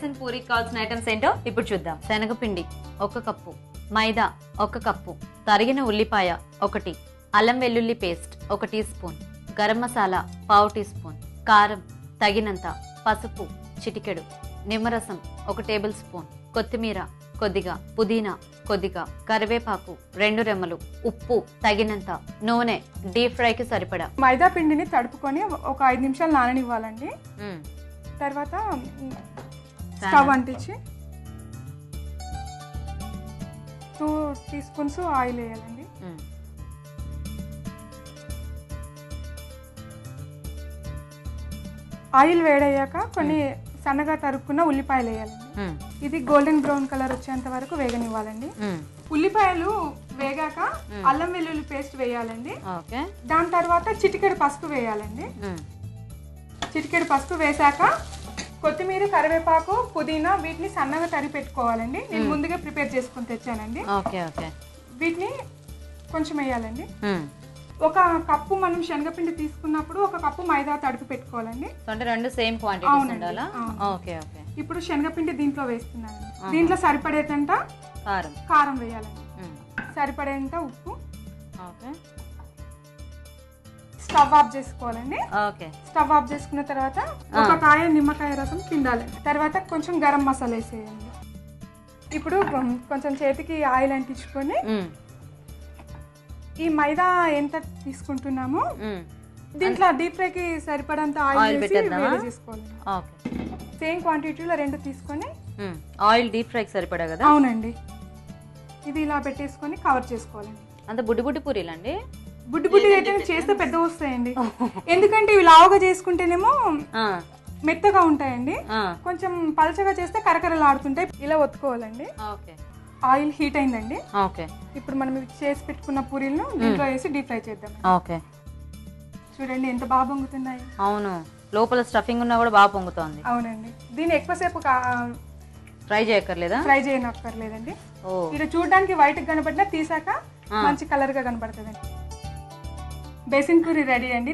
బేసన్ పూరికి కావాల్సిన ఐటమ్స్ ఏంటో ఇప్పుడు చూద్దాం. శనగపిండి 1 కప్పు, మైదా 1 కప్పు, తరిగిన ఉల్లిపాయ 1, అల్లం వెల్లుల్లి paste 1 teaspoon, garam masala 1/2 teaspoon, కారం తగినంత, పసుపు చిటికెడు, నిమ్మరసం 1 టేబుల్ స్పూన్, కొత్తిమీర కొద్దిగా, పుదీనా కొద్దిగా, కరివేపాకు 2 రెమ్మలు, ఉప్పు తగినంత, నూనె డీప్ ఫ్రైకి సరిపడా. మైదా పిండిని తడుపుకొని ఒక 5 నిమిషాలు నాననివ్వాలండి. తర్వాత స్టవ్ అంటించి 2 టీ స్పూన్స్ ఆయిల్ వేయాలండి. ఆయిల్ వేడయ్యాక కొన్ని సన్నగా తరుక్కున్న ఉల్లిపాయలు వేయాలండి. ఇది గోల్డెన్ బ్రౌన్ కలర్ వచ్చేంత వరకు వేగనివ్వాలండి. ఉల్లిపాయలు వేగాక అల్లం వెల్లుల్లి పేస్ట్ వేయాలండి. దాని తర్వాత చిటికెడు పసుపు వేయాలండి. చిటికెడు పసుపు వేసాక కొత్తిమీర, కరివేపాకు, పుదీనా వీటిని సన్నగా తరిగి పెట్టుకోవాలండి. నేను ముందుగా ప్రిపేర్ చేసుకుని తెచ్చానండి. వీటిని కొంచెం వేయాలండి. 1 కప్పు మనం శనగపిండి తీసుకున్నప్పుడు 1 కప్పు మైదా తడిపి పెట్టుకోవాలండి. అంటే 2 సేమ్ క్వాంటిటీస్ ఉండాలా? Okay okay. ఇప్పుడు శనగపిండి దీంట్లో వేస్తున్నానండి. దీంట్లో సరిపడేంత కారం వేయాలండి. సరిపడేంత ఉప్పు. స్టవ్ ఆఫ్ చేసుకోవాలండి. స్టవ్ ఆఫ్ చేసుకున్న తర్వాత 1 కాయ నిమ్మకాయ రసం పిండాలండి. తర్వాత కొంచెం గరం మసాలా వేసేయండి. ఇప్పుడు కొంచెం చేతికి ఆయిల్ అంటించుకొని ఈ మైదా ఎంత తీసుకుంటున్నామో దీంట్లో డీప్ ఫ్రైకి సరిపడంత ఆయిల్ వేసుకోవాలి. సేమ్ క్వాంటిటీలో 2 తీసుకొని ఆయిల్ డీప్ ఫ్రైకి సరిపడా కదా? అవునండి. ఇది ఇలా పెట్టేసుకొని కవర్ చేసుకోవాలండి. అంత బుడ్డి బుడ్డి పూరీలు అండి? బుడ్డి బుడ్డి అయితే చేస్తే పెద్ద వస్తాయండి. ఎందుకంటే ఇవి లావుగా చేసుకుంటేనేమో మెత్తగా ఉంటాయండి. కొంచెం పలచగా చేస్తే కరకరలాడుతుంటాయి. ఇలా ఒత్తుకోవాలండి. ఆయిల్ హీట్ అయిందండి. ఇప్పుడు మనం చేసి పెట్టుకున్న పూరీలను దీంట్లో వేసి డీప్ ఫ్రై చేద్దాం. చూడండి ఎంత బాగా పొంగుతున్నాయి. అవును, లోపల స్టఫింగ్ ఉన్నా కూడా బాగా పొంగుతోంది. అవునండి. దీన్ని ఎక్కువసేపు ఫ్రై చేయక్కర్లేదా? ఫ్రై చేయనక్కర్లేదండి. ఇది చూడడానికి వైట్ కనబడినా తీసాక మంచి కలర్ గా కనబడుతుందండి. బేసిన్ పూరి రెడీ అండి.